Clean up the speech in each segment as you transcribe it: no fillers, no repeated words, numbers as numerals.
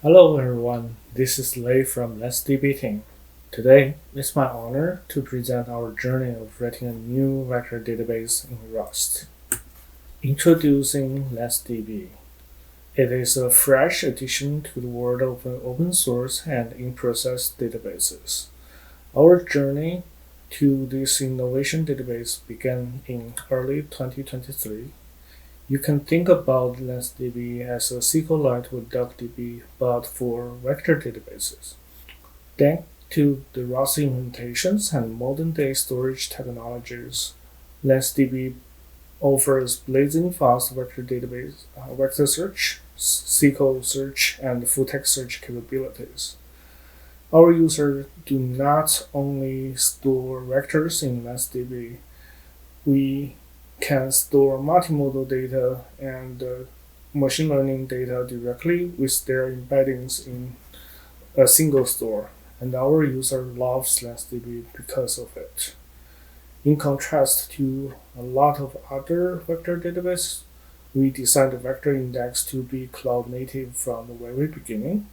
Hello everyone, this is Lei from LanceDB team. Today, it's my honor to present our journey of writing a new vector database in Rust. Introducing LanceDB. It is a fresh addition to the world of open source and in-process databases. Our journey to this innovation database began in early 2023. You can think about LanceDB as a SQLite with DuckDB, but for vector databases. Thanks to the Rust implementations and modern-day storage technologies, LanceDB offers blazing fast vector database, vector search, SQL search, and full-text search capabilities. Our users do not only store vectors in LanceDB, we can store multimodal data and machine learning data directly with their embeddings in a single store, and our user loves LanceDB because of it. In contrast to a lot of other vector databases, we designed the vector index to be cloud native from the very beginning.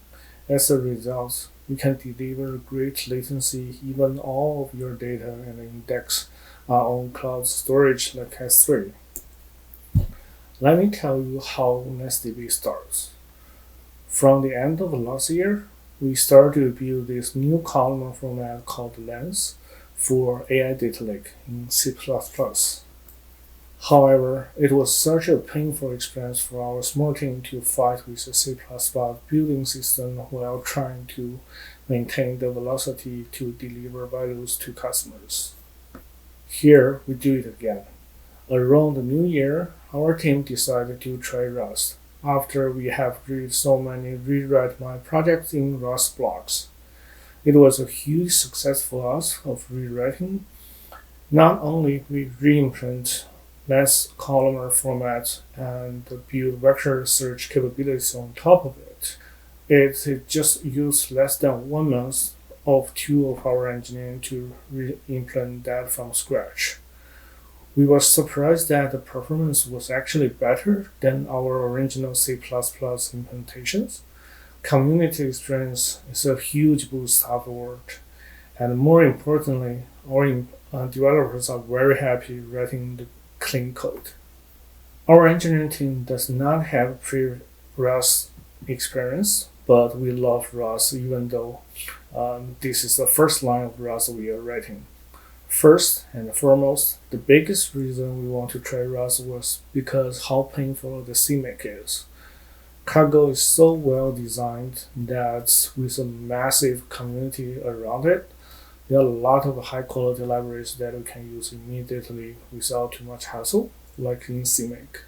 As a result, you can deliver great latency even all of your data and index are on cloud storage like S3. Let me tell you how LanceDB starts. From the end of last year, we started to build this new columnar format called Lance for AI data lake in C++. However, it was such a painful experience for our small team to fight with the C++ building system while trying to maintain the velocity to deliver values to customers. Here, we do it again. Around the new year, our team decided to try Rust after we have read so many rewrite my projects in Rust blogs. It was a huge success for us of rewriting. Not only we re-implement Lance columnar format and build vector search capabilities on top of it, it just used less than 1 month of two of our engineering to re-implement that from scratch. We were surprised that the performance was actually better than our original C++ implementations. Community experience is a huge boost afterward, and more importantly, our developers are very happy writing the clean code. Our engineering team does not have pre-Rust experience, but we love Rust even though this is the first line of Rust we are writing. First and foremost, the biggest reason we want to try Rust was because how painful the CMake is. Cargo is so well designed that with a massive community around it, there are a lot of high quality libraries that we can use immediately without too much hassle, like in CMake.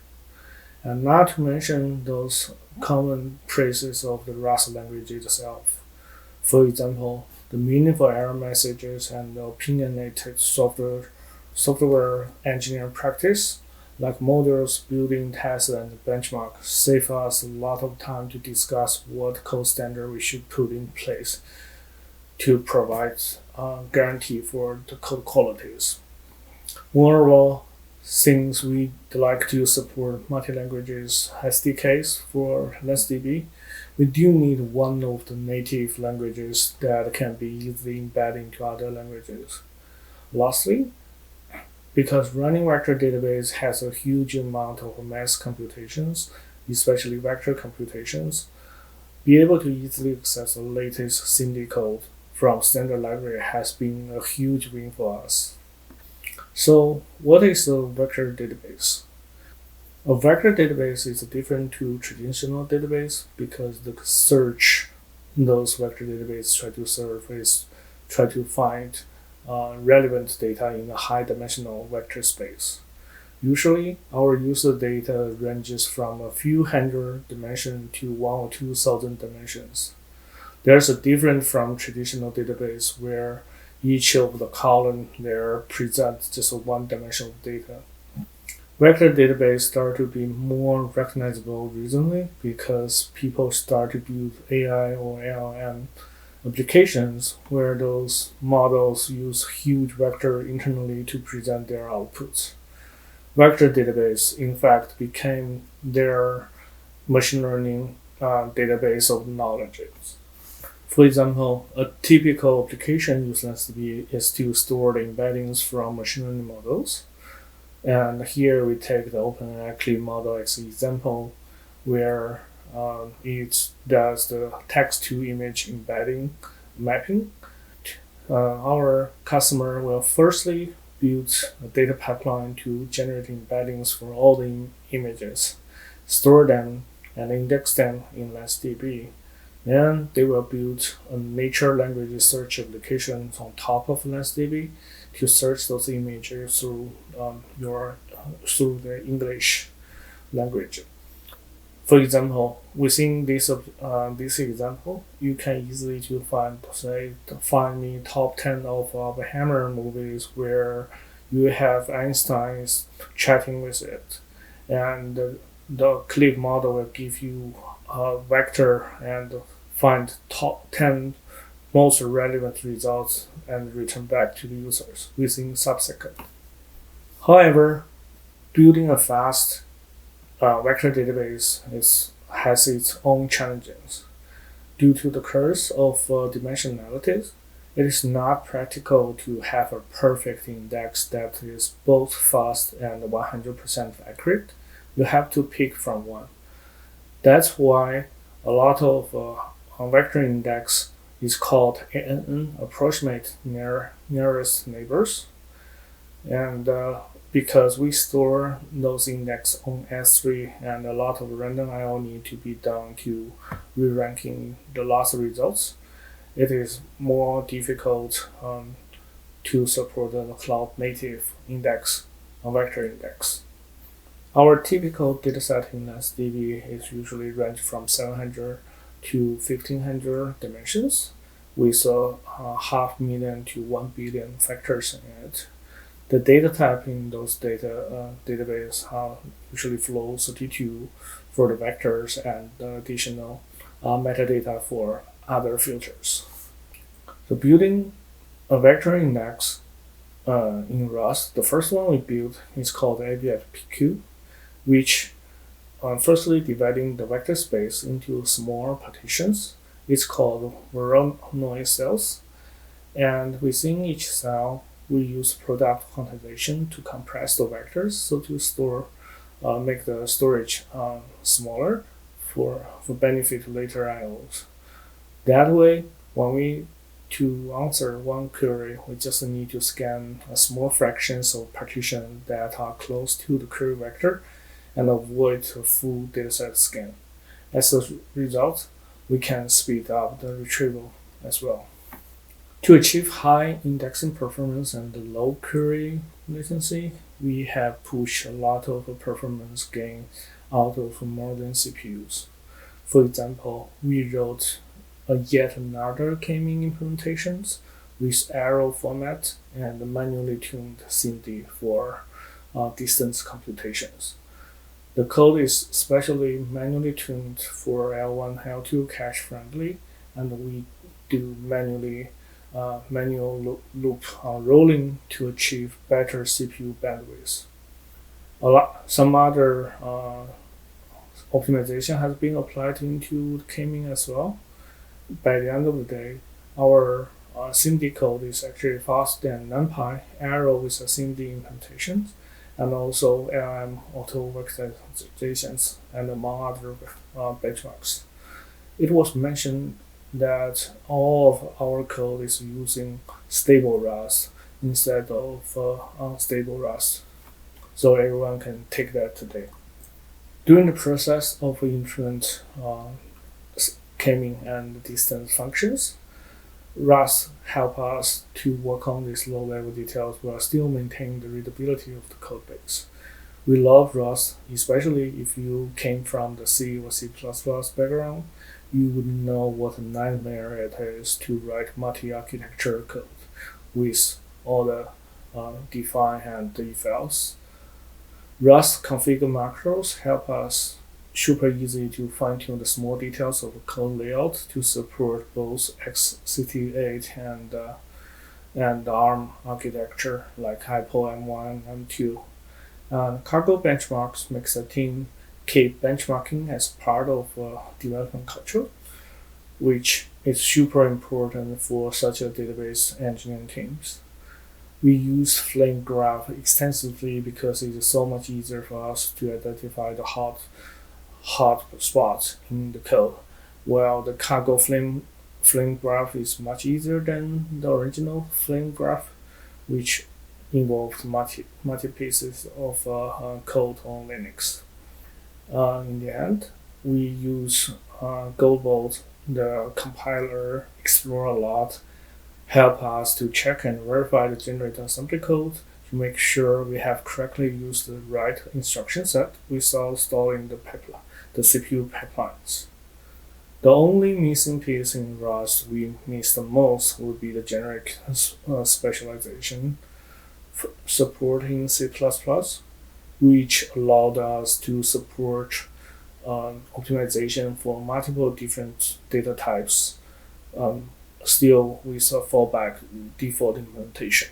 And not to mention those common praises of the Rust language itself. For example, the meaningful error messages and the opinionated software engineering practice, like models, building tests, and benchmarks, save us a lot of time to discuss what code standard we should put in place to provide guarantee for the code qualities. Moreover, since we like to support multi-languages SDKs for LanceDB, we do need one of the native languages that can be easily embedded into other languages. Lastly, because running vector database has a huge amount of math computations, especially vector computations, be able to easily access the latest SIMD code from standard library has been a huge win for us. So, what is a vector database? A vector database is different to traditional database because the search those vector databases try to serve is try to find relevant data in a high-dimensional vector space. Usually, our user data ranges from a few hundred dimensions to 1 or 2,000 dimensions. There's a difference from traditional database where each of the column there presents just one dimension of data. Vector database start to be more recognizable recently because people start to build AI or LLM applications where those models use huge vector internally to present their outputs. Vector database, in fact, became their machine learning database of knowledges. For example, a typical application using LanceDB is to store the embeddings from machine learning models. And here we take the OpenAI model as an example where it does the text-to-image embedding mapping. Our customer will firstly build a data pipeline to generate embeddings for all the images, store them, and index them in LanceDB. Then they will build a natural language search application on top of LanceDB to search those images through the English language. For example, within this example, you can easily find me top 10 of Hammer movies where you have Einstein chatting with it, and the clip model will give you a vector and find top 10 most relevant results and return back to the users within sub-second. However, building a fast vector database has its own challenges. Due to the curse of dimensionality, it is not practical to have a perfect index that is both fast and 100% accurate. You have to pick from one. That's why a lot of vector index is called ANN, approximate nearest neighbors, and because we store those index on S3 and a lot of random I/O need to be done to re-ranking the last results, it is more difficult to support the cloud native index, a vector index. Our typical dataset in LanceDB is usually range from 700 to 1500 dimensions with 500,000 to 1 billion factors in it. The data type in those database usually flow 32 for the vectors and additional metadata for other filters. So building a vector index in Rust, the first one we built is called applicaiton, which firstly dividing the vector space into small partitions. It's called Voronoi cells, and within each cell we use product quantization to compress the vectors, so to make the storage smaller for benefit later I/Os. That way, to answer one query, we just need to scan a small fractions of partitions that are close to the query vector and avoid a full dataset scan. As a result, we can speed up the retrieval as well. To achieve high indexing performance and low query latency, we have pushed a lot of performance gain out of modern CPUs. For example, we wrote yet another kmean implementations with arrow format and manually tuned SIMD for distance computations. The code is specially manually tuned for L1, L2 cache friendly, and we do manual loop rolling to achieve better CPU bandwidth. Some other optimization has been applied into kmean as well. By the end of the day, our SIMD code is actually faster than NumPy, Arrow with a SIMD implementation, and also LM auto vectorizations, and among other benchmarks. It was mentioned that all of our code is using stable Rust instead of unstable Rust, so everyone can take that today. During the process of implement kmean and distance functions, Rust help us to work on these low-level details while still maintaining the readability of the code base. We love Rust, especially if you came from the C or C++ background. You would know what a nightmare it is to write multi-architecture code with all the define and if else. Rust configure macros help us super easy to fine-tune the small details of the code layout to support both x68 and ARM architecture like Hypo M1 and M2. Cargo benchmarks makes the team keep benchmarking as part of development culture, which is super important for such a database engineering teams. We use Flame Graph extensively because it is so much easier for us to identify the hot spots in the code, while the cargo flame graph is much easier than the original flame graph, which involved multi pieces of code on Linux. In the end, we use Goldbolt, the compiler, explore a lot, help us to check and verify the generated assembly code to make sure we have correctly used the right instruction set without stalling the CPU pipelines. The only missing piece in Rust we miss the most would be the generic specialization supporting C++, which allowed us to support optimization for multiple different data types, still with a fallback default implementation.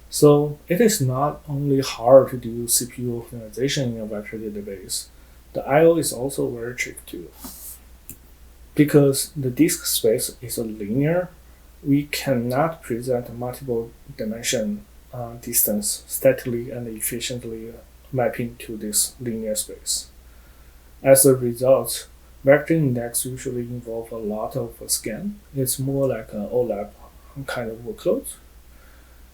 So it is not only hard to do CPU optimization in a vector database, the I/O is also very tricky too. Because the disk space is linear, we cannot present multiple dimension distance statically and efficiently mapping to this linear space. As a result, vector index usually involve a lot of scan. It's more like an OLAP kind of workload.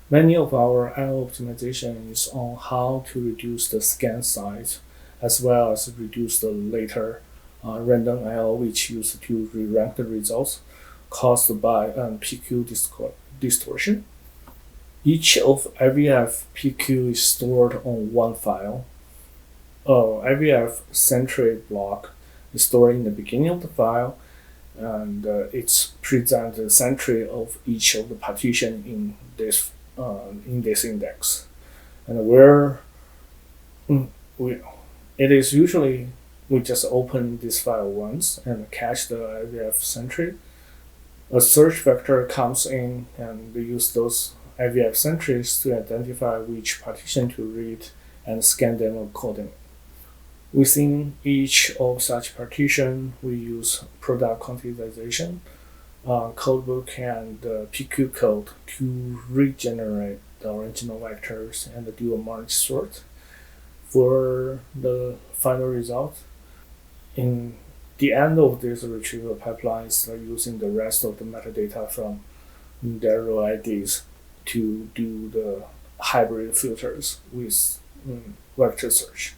Many of our I/O optimization is on how to reduce the scan size, as well as reduce the later random I/O, which used to re-rank the results caused by PQ distortion. Each of IVF PQ is stored on one file. IVF century block is stored in the beginning of the file, and it's present the century of each of the partition in this index. And it is usually we just open this file once and cache the IVF century. A search vector comes in and we use those IVF centuries to identify which partition to read and scan them accordingly. Within each of such partition, we use product quantization, codebook, and PQ code to regenerate the original vectors and do a merge sort for the final result. In the end of this retrieval pipelines are using the rest of the metadata from their row IDs to do the hybrid filters with vector search.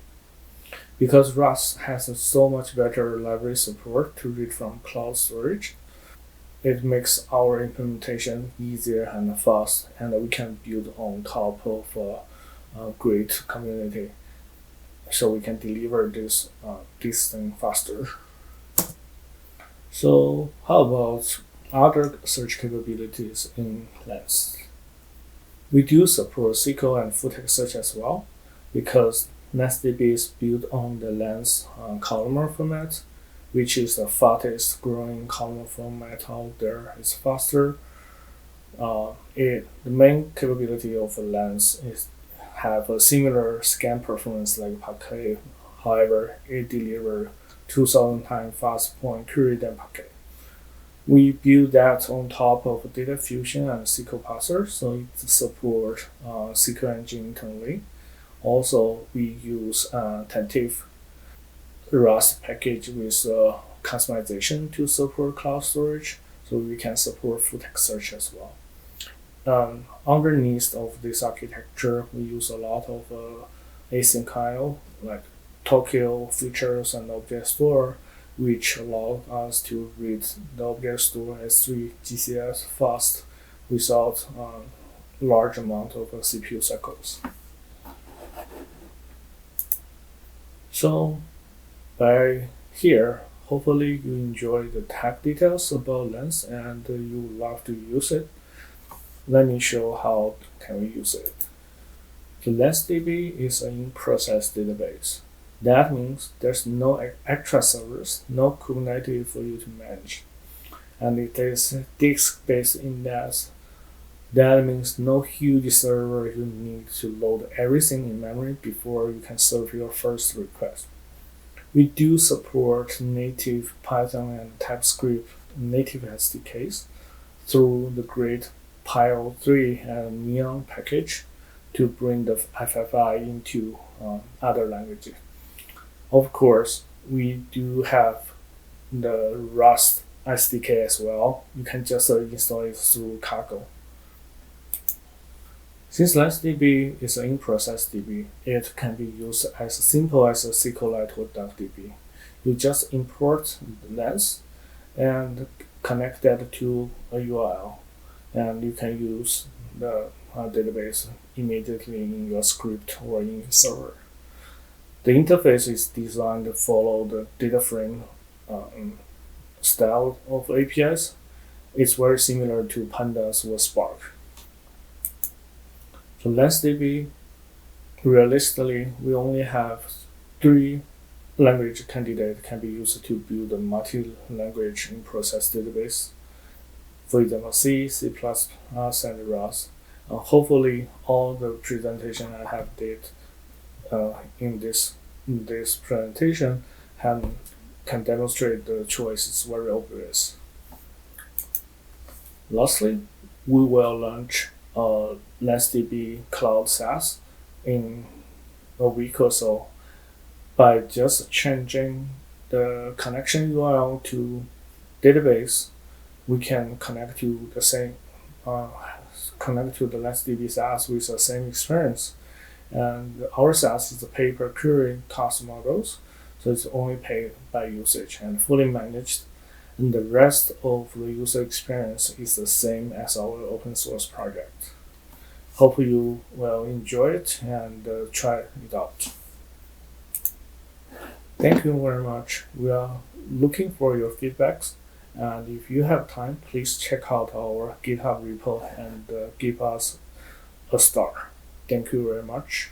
Because Rust has so much better library support to read from cloud storage, it makes our implementation easier and fast, and we can build on top of a great community, so we can deliver this thing faster. So how about other search capabilities in Lance? We do support SQL and full-text search as well, because LanceDB is built on the Lance columnar format, which is the fastest growing columnar format out there. It's faster. The main capability of Lance is have a similar scan performance like Parquet. However, it delivers 2,000 times faster point query than Parquet. We build that on top of Data Fusion and SQL Parser, so it supports SQL Engine internally. Also, we use Tentative Rust package with customization to support cloud storage, so we can support full-text search as well. Underneath of this architecture, we use a lot of async I/O, like Tokyo features and object store, which allow us to read the object store S3 GCS fast without large amount of CPU cycles. So by here, hopefully you enjoy the tech details about Lance and you love to use it. Let me show how can we use it. The LanceDB is an in-process database. That means there's no extra servers, no Kubernetes for you to manage. And it is disk-based index. That means no huge server you need to load everything in memory before you can serve your first request. We do support native Python and TypeScript native SDKs through the great PyO3 and kmean package to bring the FFI into other languages. Of course, we do have the Rust SDK as well. You can just install it through Cargo. Since LanceDB is an in-process DB, it can be used as simple as a SQLite or DB. You just import the lens and connect that to a URL, and you can use the database immediately in your script or in your server. The interface is designed to follow the data frame style of APIs. It's very similar to Pandas or Spark. For LanceDB, realistically, we only have 3 language candidates can be used to build a multi-language in-process database. For example, C, C++, and Rust. Hopefully, all the presentation I have did in this presentation can demonstrate the choice is very obvious. Lastly, we will launch LanceDB Cloud SaaS in a week or so by just changing the connection URL to database. We can connect to the same connect to the LanceDB SaaS with the same experience. And our SaaS is a pay-per-query cost models, so it's only paid by usage and fully managed. And the rest of the user experience is the same as our open source project. Hope you will enjoy it and try it out. Thank you very much. We are looking for your feedbacks. And if you have time, please check out our GitHub repo and give us a star. Thank you very much.